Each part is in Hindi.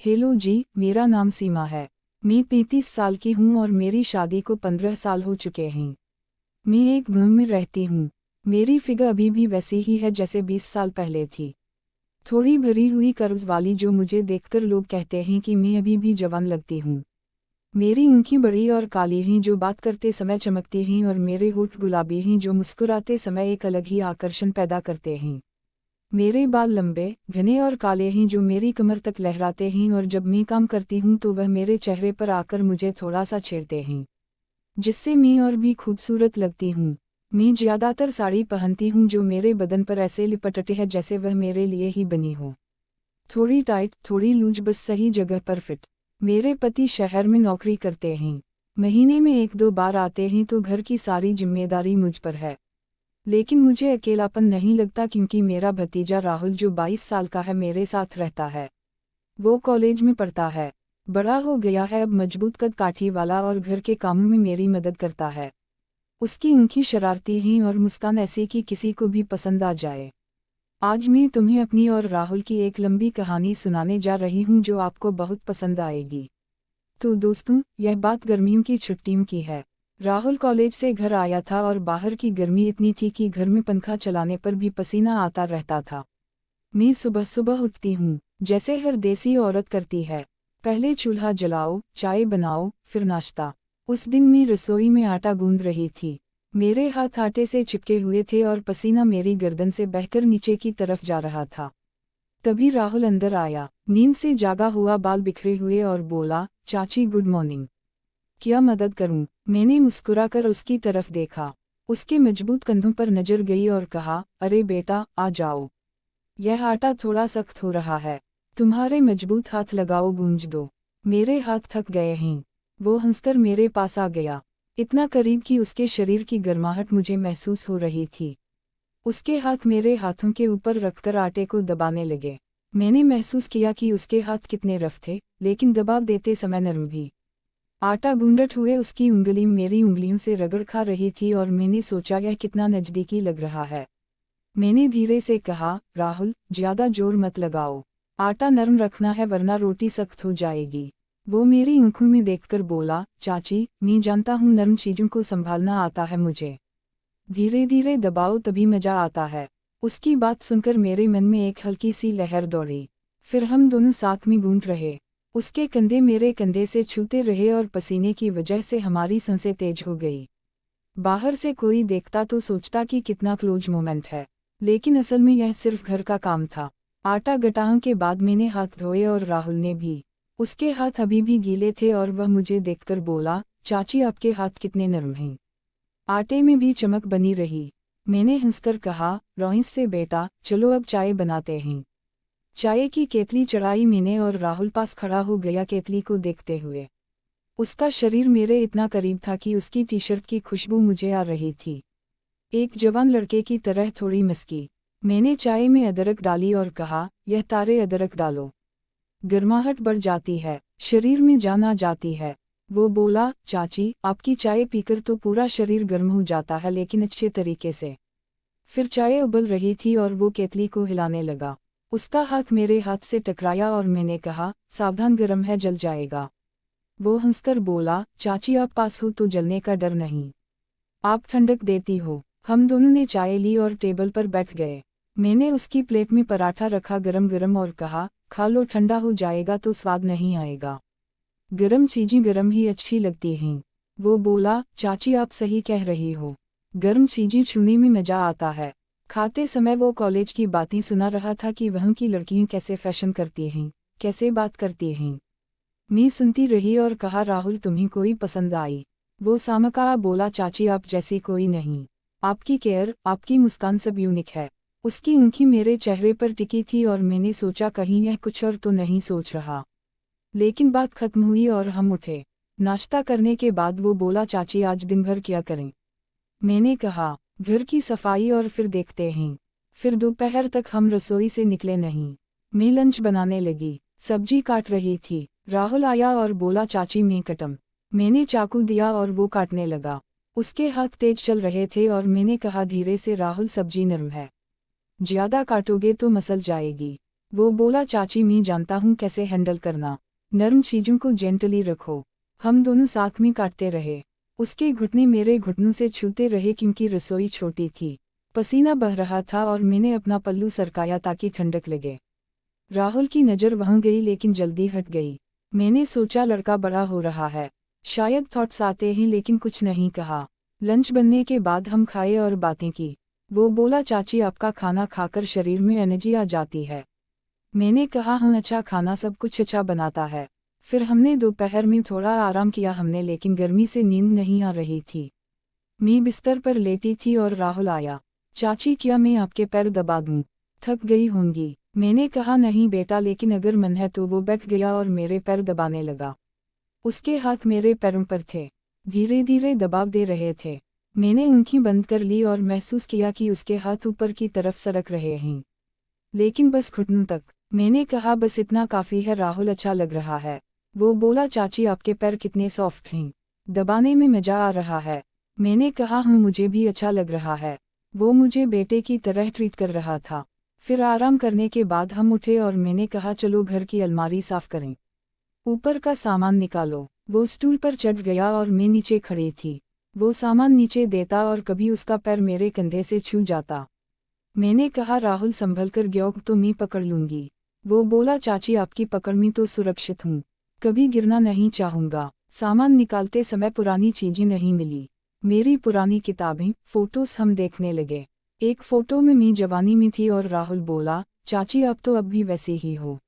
हेलो जी, मेरा नाम सीमा है। मैं 35 साल की हूँ और मेरी शादी को 15 साल हो चुके हैं। मैं एक घर में रहती हूँ। मेरी फिगर अभी भी वैसी ही है जैसे 20 साल पहले थी। थोड़ी भरी हुई कर्व्स वाली, जो मुझे देखकर लोग कहते हैं कि मैं अभी भी जवान लगती हूँ। मेरी आँखें बड़ी और काली हैं जो बात करते समय चमकती हैं, और मेरे होठ गुलाबी हैं जो मुस्कुराते समय एक अलग ही आकर्षण पैदा करते हैं। मेरे बाल लंबे, घने और काले हैं जो मेरी कमर तक लहराते हैं, और जब मैं काम करती हूँ तो वह मेरे चेहरे पर आकर मुझे थोड़ा सा छेड़ते हैं, जिससे मैं और भी खूबसूरत लगती हूँ। मैं ज़्यादातर साड़ी पहनती हूँ जो मेरे बदन पर ऐसे लिपटते है जैसे वह मेरे लिए ही बनी हो। थोड़ी टाइट, थोड़ी लूज, बस सही जगह पर फिट। मेरे पति शहर में नौकरी करते हैं। महीने में 1-2 बार आते हैं, तो घर की सारी जिम्मेदारी मुझ पर है। लेकिन मुझे अकेलापन नहीं लगता, क्योंकि मेरा भतीजा राहुल, जो 22 साल का है, मेरे साथ रहता है। वो कॉलेज में पढ़ता है, बड़ा हो गया है, अब मजबूत कद काठी वाला, और घर के कामों में मेरी मदद करता है। उसकी आँखें शरारती हैं और मुस्कान ऐसी कि किसी को भी पसंद आ जाए। आज मैं तुम्हें अपनी और राहुल की एक लंबी कहानी सुनाने जा रही हूँ जो आपको बहुत पसंद आएगी। तो दोस्तों, यह बात गर्मियों की छुट्टियों की है। राहुल कॉलेज से घर आया था और बाहर की गर्मी इतनी थी कि घर में पंखा चलाने पर भी पसीना आता रहता था। मैं सुबह सुबह उठती हूँ, जैसे हर देसी औरत करती है। पहले चूल्हा जलाओ, चाय बनाओ, फिर नाश्ता। उस दिन मैं रसोई में आटा गूंद रही थी। मेरे हाथ आटे से चिपके हुए थे और पसीना मेरी गर्दन से बहकर नीचे की तरफ जा रहा था। तभी राहुल अंदर आया, नींद से जागा हुआ, बाल बिखरे हुए, और बोला, चाची गुड मॉर्निंग। क्या मदद करूं? मैंने मुस्कुराकर उसकी तरफ देखा। उसके मजबूत कंधों पर नजर गई और कहा, अरे बेटा, आ जाओ। यह आटा थोड़ा सख्त हो रहा है, तुम्हारे मजबूत हाथ लगाओ, गूंज दो। मेरे हाथ थक गए हैं। वो हंसकर मेरे पास आ गया, इतना करीब कि उसके शरीर की गर्माहट मुझे महसूस हो रही थी। उसके हाथ मेरे हाथों के ऊपर रखकर आटे को दबाने लगे। मैंने महसूस किया कि उसके हाथ कितने रफ थे, लेकिन दबाव देते समय नरम भी। आटा गूंजते हुए उसकी उंगली मेरी उंगलियों से रगड़ खा रही थी, और मैंने सोचा, यह कितना नज़दीकी लग रहा है। मैंने धीरे से कहा, राहुल, ज्यादा जोर मत लगाओ। आटा नरम रखना है, वरना रोटी सख्त हो जाएगी। वो मेरी आंखों में देखकर बोला, चाची, मैं जानता हूँ, नरम चीजों को संभालना आता है मुझे। धीरे धीरे दबाओ, तभी मजा आता है। उसकी बात सुनकर मेरे मन में एक हल्की सी लहर दौड़ी। फिर हम दोनों साथ में गूंथ रहे। उसके कंधे मेरे कंधे से छूते रहे, और पसीने की वजह से हमारी सांसें तेज हो गई। बाहर से कोई देखता तो सोचता कि कितना क्लोज मोमेंट है, लेकिन असल में यह सिर्फ घर का काम था। आटा गटाने के बाद मैंने हाथ धोए, और राहुल ने भी। उसके हाथ अभी भी गीले थे, और वह मुझे देखकर बोला, चाची, आपके हाथ कितने नरम हैं। आटे में भी चमक बनी रही। मैंने हंसकर कहा, रोइस से बेटा, चलो अब चाय बनाते हैं। चाय की केतली चढ़ाई मैंने, और राहुल पास खड़ा हो गया केतली को देखते हुए। उसका शरीर मेरे इतना करीब था कि उसकी टी शर्ट की खुशबू मुझे आ रही थी। एक जवान लड़के की तरह थोड़ी मस्की। मैंने चाय में अदरक डाली और कहा, यह तारे अदरक डालो, गर्माहट बढ़ जाती है, शरीर में जान आ जाती है। वो बोला, चाची, आपकी चाय पीकर तो पूरा शरीर गर्म हो जाता है, लेकिन अच्छे तरीके से। फिर चाय उबल रही थी और वो केतली को हिलाने लगा। उसका हाथ मेरे हाथ से टकराया और मैंने कहा, सावधान, गर्म है, जल जाएगा। वो हंसकर बोला, चाची, आप पास हो तो जलने का डर नहीं, आप ठंडक देती हो। हम दोनों ने चाय ली और टेबल पर बैठ गए। मैंने उसकी प्लेट में पराठा रखा गरम गरम और कहा, खा लो, ठंडा हो जाएगा तो स्वाद नहीं आएगा। गरम चीजें गरम ही अच्छी लगती हैं। वो बोला, चाची, आप सही कह रही हो, गर्म चीजें छूने में मजा आता है। खाते समय वो कॉलेज की बातें सुना रहा था कि वहाँ की लड़कियां कैसे फैशन करती हैं, कैसे बात करती हैं। मैं सुनती रही और कहा, राहुल, तुम्हें कोई पसंद आई? वो सामका बोला, चाची, आप जैसी कोई नहीं, आपकी केयर, आपकी मुस्कान सब यूनिक है। उसकी आंखें मेरे चेहरे पर टिकी थी और मैंने सोचा, कहीं यह कुछ और तो नहीं सोच रहा। लेकिन बात खत्म हुई और हम उठे। नाश्ता करने के बाद वो बोला, चाची, आज दिन भर क्या करें? मैंने कहा, घर की सफाई और फिर देखते हैं। फिर दोपहर तक हम रसोई से निकले नहीं। मैं लंच बनाने लगी, सब्जी काट रही थी। राहुल आया और बोला, चाची, मैं कटम। मैंने चाकू दिया और वो काटने लगा। उसके हाथ तेज चल रहे थे और मैंने कहा धीरे से, राहुल, सब्जी नरम है, ज्यादा काटोगे तो मसल जाएगी। वो बोला चाची मैं जानता हूँ कैसे हैंडल करना, नरम चीज़ों को जेंटली रखो। हम दोनों साथ में काटते रहे। उसके घुटने मेरे घुटनों से छूते रहे क्योंकि रसोई छोटी थी, पसीना बह रहा था और मैंने अपना पल्लू सरकाया ताकि ठंडक लगे। राहुल की नज़र वहाँ गई लेकिन जल्दी हट गई। मैंने सोचा लड़का बड़ा हो रहा है, शायद थॉट्स आते हैं, लेकिन कुछ नहीं कहा। लंच बनने के बाद हम खाए और बातें की। वो बोला चाची आपका खाना खाकर शरीर में एनर्जी आ जाती है। मैंने कहा हाँ, अच्छा खाना सब कुछ अच्छा बनाता है। फिर हमने दोपहर में थोड़ा आराम किया हमने, लेकिन गर्मी से नींद नहीं आ रही थी। मैं बिस्तर पर लेटी थी और राहुल आया। चाची क्या मैं आपके पैर दबा दूं? थक गई होंगी। मैंने कहा नहीं बेटा, लेकिन अगर मन है तो। वो बैठ गया और मेरे पैर दबाने लगा। उसके हाथ मेरे पैरों पर थे, धीरे धीरे दबाव दे रहे थे। मैंने आंखें बंद कर ली और महसूस किया कि उसके हाथ ऊपर की तरफ सरक रहे हैं, लेकिन बस घुटनों तक। मैंने कहा बस इतना काफ़ी है राहुल, अच्छा लग रहा है। वो बोला चाची आपके पैर कितने सॉफ्ट हैं, दबाने में मज़ा आ रहा है। मैंने कहा हाँ मुझे भी अच्छा लग रहा है। वो मुझे बेटे की तरह ट्रीट कर रहा था। फिर आराम करने के बाद हम उठे और मैंने कहा चलो घर की अलमारी साफ करें, ऊपर का सामान निकालो। वो स्टूल पर चढ़ गया और मैं नीचे खड़ी थी। वो सामान नीचे देता और कभी उसका पैर मेरे कंधे से छू जाता। मैंने कहा राहुल संभल कर गिरो तो मैं पकड़ लूंगी। वो बोला चाची आपकी पकड़ में तो सुरक्षित हूँ, कभी गिरना नहीं चाहूँगा। सामान निकालते समय पुरानी चीजें नहीं मिली, मेरी पुरानी किताबें, फोटोज हम देखने लगे। एक फोटो में मैं जवानी में थी और राहुल बोला चाची आप तो अब भी वैसे ही हो,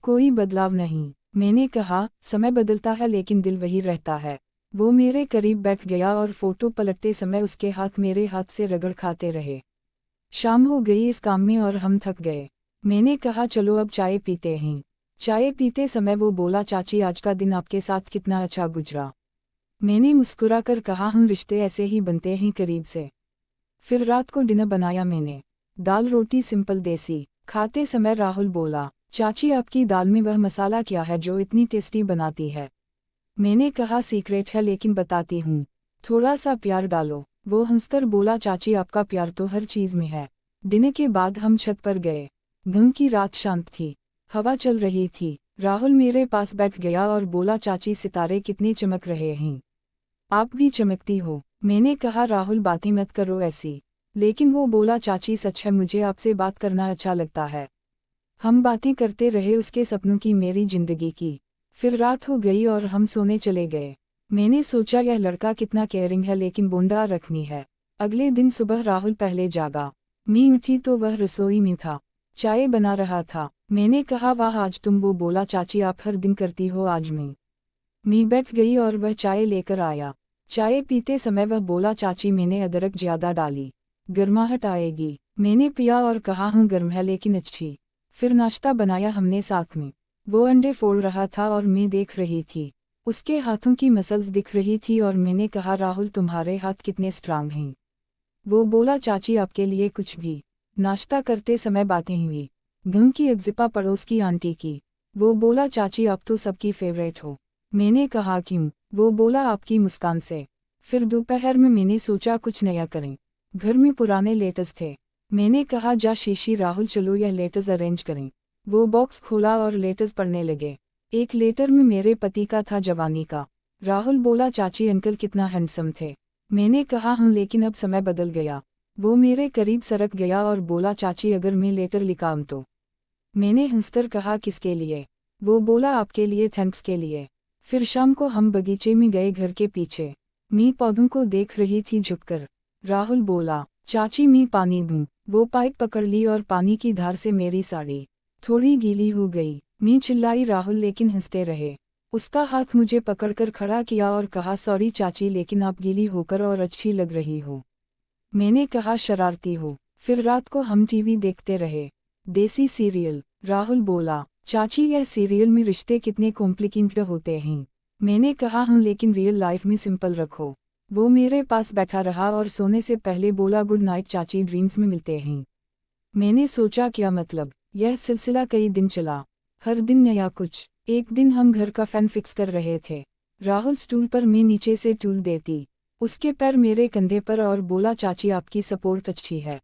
कोई बदलाव नहीं। मैंने कहा समय बदलता है लेकिन दिल वही रहता है। वो मेरे करीब बैठ गया और फोटो पलटते समय उसके हाथ मेरे हाथ से रगड़ खाते रहे। शाम हो गई इस काम में और हम थक गए। मैंने कहा चलो अब चाय पीते हैं। चाय पीते समय वो बोला चाची आज का दिन आपके साथ कितना अच्छा गुजरा। मैंने मुस्कुराकर कहा हम रिश्ते ऐसे ही बनते हैं करीब से। फिर रात को डिनर बनाया मैंने, दाल रोटी सिंपल देसी। खाते समय राहुल बोला चाची आपकी दाल में वह मसाला क्या है जो इतनी टेस्टी बनाती है? मैंने कहा सीक्रेट है लेकिन बताती हूँ, थोड़ा सा प्यार डालो। वो हंसकर बोला चाची आपका प्यार तो हर चीज में है। डिनर के बाद हम छत पर गए। घुम की रात शांत थी, हवा चल रही थी। राहुल मेरे पास बैठ गया और बोला चाची सितारे कितने चमक रहे हैं, आप भी चमकती हो। मैंने कहा राहुल बातें मत करो ऐसी, लेकिन वो बोला चाची सच है मुझे आपसे बात करना अच्छा लगता है। हम बातें करते रहे उसके सपनों की, मेरी जिंदगी की। फिर रात हो गई और हम सोने चले गए। मैंने सोचा यह लड़का कितना केयरिंग है लेकिन बूंदा रखनी है। अगले दिन सुबह राहुल पहले जागा। मैं उठी तो वह रसोई में था, चाय बना रहा था। मैंने कहा वाह आज तुम। वो बोला चाची आप हर दिन करती हो, आज मैं बैठ गई और वह चाय लेकर आया। चाय पीते समय वह बोला चाची मैंने अदरक ज्यादा डाली, गर्माहट आएगी। मैंने पिया और कहा हूँ गर्म है लेकिन अच्छी। फिर नाश्ता बनाया हमने साथ में। वो अंडे फोड़ रहा था और मैं देख रही थी, उसके हाथों की मसल्स दिख रही थी और मैंने कहा राहुल तुम्हारे हाथ कितने स्ट्रांग हैं। वो बोला चाची आपके लिए कुछ भी। नाश्ता करते समय बातें हुई। घुम की अग्जिपा पड़ोस की आंटी की। वो बोला चाची आप तो सबकी फेवरेट हो। मैंने कहा क्यों? वो बोला आपकी मुस्कान से। फिर दोपहर में मैंने सोचा कुछ नया करें। घर में पुराने लेटर्स थे। मैंने कहा जा शीशी राहुल चलो यह लेटर्स अरेंज करें। वो बॉक्स खोला और लेटर्स पढ़ने लगे। एक लेटर में मेरे पति का था, जवानी का। राहुल बोला चाची अंकल कितना हैंडसम थे। मैंने कहा हाँ लेकिन अब समय बदल गया। वो मेरे करीब सरक गया और बोला चाची अगर मैं लेटर लिखाऊं तो? मैंने हंसकर कहा किसके लिए? वो बोला आपके लिए, थैंक्स के लिए। फिर शाम को हम बगीचे में गए घर के पीछे। मैं पौधों को देख रही थी झुककर। राहुल बोला चाची मैं पानी दूं? वो पाइप पकड़ ली और पानी की धार से मेरी साड़ी थोड़ी गीली हो गई। मैं चिल्लाई राहुल लेकिन हंसते रहे। उसका हाथ मुझे पकड़कर खड़ा किया और कहा सॉरी चाची लेकिन आप गीली होकर और अच्छी लग रही हो। मैंने कहा शरारती हो। फिर रात को हम टीवी देखते रहे, देसी सीरियल। राहुल बोला चाची यह सीरियल में रिश्ते कितने कॉम्प्लिकेटेड होते हैं। मैंने कहा हाँ लेकिन रियल लाइफ में सिंपल रखो। वो मेरे पास बैठा रहा और सोने से पहले बोला गुड नाइट चाची, ड्रीम्स में मिलते हैं। मैंने सोचा क्या मतलब? यह सिलसिला कई दिन चला, हर दिन नया कुछ। एक दिन हम घर का फैन फिक्स कर रहे थे। राहुल स्टूल पर, मैं नीचे से टूल देती, उसके पैर मेरे कंधे पर और बोला चाची आपकी सपोर्ट अच्छी है।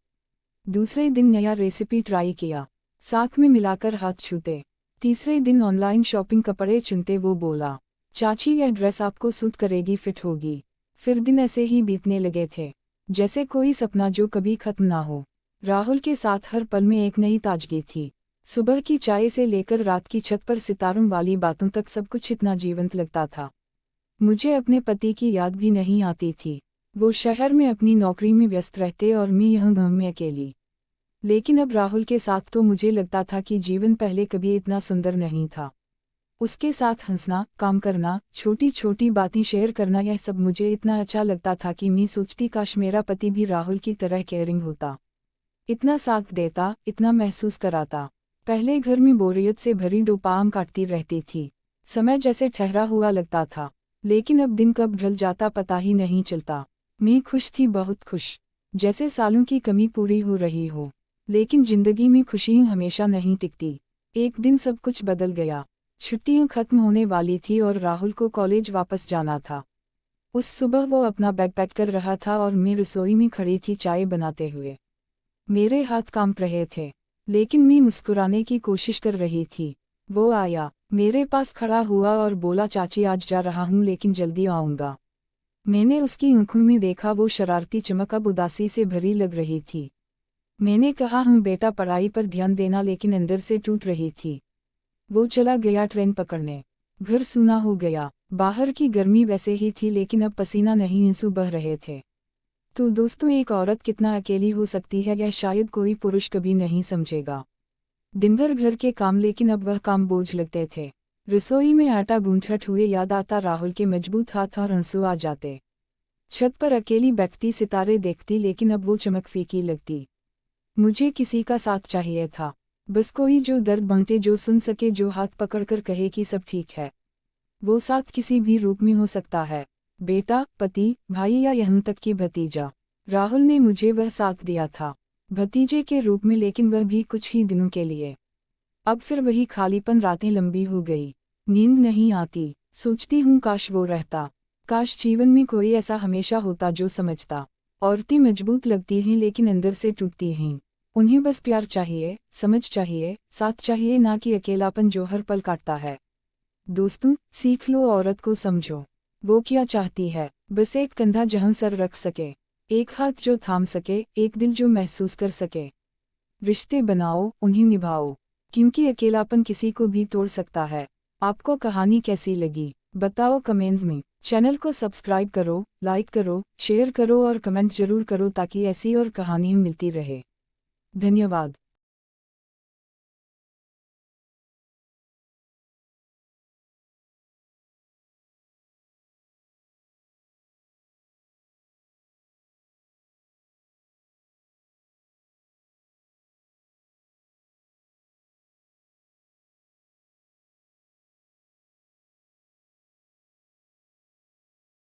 दूसरे दिन नया रेसिपी ट्राई किया, साथ में मिलाकर हाथ छूते। तीसरे दिन ऑनलाइन शॉपिंग कपड़े चुनते वो बोला, चाची यह ड्रेस आपको सूट करेगी, फिट होगी। फिर दिन ऐसे ही बीतने लगे थे, जैसे कोई सपना जो कभी खत्म ना हो। राहुल के साथ हर पल में एक नई ताजगी थी। सुबह की चाय से लेकर रात की छत पर सितारों वाली बातों तक सब कुछ इतना जीवंत लगता था। मुझे अपने पति की याद भी नहीं आती थी। वो शहर में अपनी नौकरी में व्यस्त रहते और मैं यहाँ गाँव में अकेली। लेकिन अब राहुल के साथ तो मुझे लगता था कि जीवन पहले कभी इतना सुंदर नहीं था। उसके साथ हंसना, काम करना, छोटी छोटी बातें शेयर करना, यह सब मुझे इतना अच्छा लगता था कि मैं सोचती काश मेरा पति भी राहुल की तरह केयरिंग होता, इतना साथ देता, इतना महसूस कराता। पहले घर में बोरियत से भरी दोपहर काटती रहती थी। समय जैसे ठहरा हुआ लगता था, लेकिन अब दिन कब ढल जाता पता ही नहीं चलता। मैं खुश थी, बहुत खुश, जैसे सालों की कमी पूरी हो रही हो। लेकिन जिंदगी में खुशी हमेशा नहीं टिकती। एक दिन सब कुछ बदल गया। छुट्टियां खत्म होने वाली थी और राहुल को कॉलेज वापस जाना था। उस सुबह वो अपना बैग पैक कर रहा था और मैं रसोई में खड़ी थी चाय बनाते हुए। मेरे हाथ कांप रहे थे, लेकिन मैं मुस्कुराने की कोशिश कर रही थी। वो आया, मेरे पास खड़ा हुआ और बोला, चाची आज जा रहा हूँ लेकिन जल्दी आऊँगा। मैंने उसकी आंखों में देखा, वो शरारती चमक अब उदासी से भरी लग रही थी। मैंने कहा, बेटा पढ़ाई पर ध्यान देना, लेकिन अंदर से टूट रही थी। वो चला गया ट्रेन पकड़ने। घर सूना हो गया। बाहर की गर्मी वैसे ही थी, लेकिन अब पसीना नहीं, आंसू बह रहे थे। तो दोस्तों, एक औरत कितना अकेली हो सकती है, यह शायद कोई पुरुष कभी नहीं समझेगा। दिन भर घर के काम, लेकिन अब वह काम बोझ लगते थे। रसोई में आटा गूंथते हुए याद आता राहुल के मजबूत हाथ और आंसू आ जाते। छत पर अकेली बैठती सितारे देखती, लेकिन अब वो चमक फीकी लगती। मुझे किसी का साथ चाहिए था, बस कोई जो दर्द बांटे, जो सुन सके, जो हाथ पकड़कर कहे कि सब ठीक है। वो साथ किसी भी रूप में हो सकता है, बेटा, पति, भाई या यहाँ तक कि भतीजा। राहुल ने मुझे वह साथ दिया था, भतीजे के रूप में, लेकिन वह भी कुछ ही दिनों के लिए। अब फिर वही खालीपन, रातें लंबी हो गई, नींद नहीं आती। सोचती हूँ काश वो रहता, काश जीवन में कोई ऐसा हमेशा होता जो समझता। औरतें मजबूत लगती हैं लेकिन अंदर से टूटती हैं। उन्हें बस प्यार चाहिए, समझ चाहिए, साथ चाहिए, ना कि अकेलापन जो हर पल काटता है। दोस्तों, सीख लो, औरत को समझो। वो क्या चाहती है? बस एक कंधा जहां सर रख सके, एक हाथ जो थाम सके, एक दिल जो महसूस कर सके। रिश्ते बनाओ, उन्हें निभाओ, क्योंकि अकेलापन किसी को भी तोड़ सकता है। आपको कहानी कैसी लगी बताओ कमेंट्स में। चैनल को सब्सक्राइब करो, लाइक करो, शेयर करो और कमेंट जरूर करो ताकि ऐसी और कहानियाँ मिलती रहे। धन्यवाद।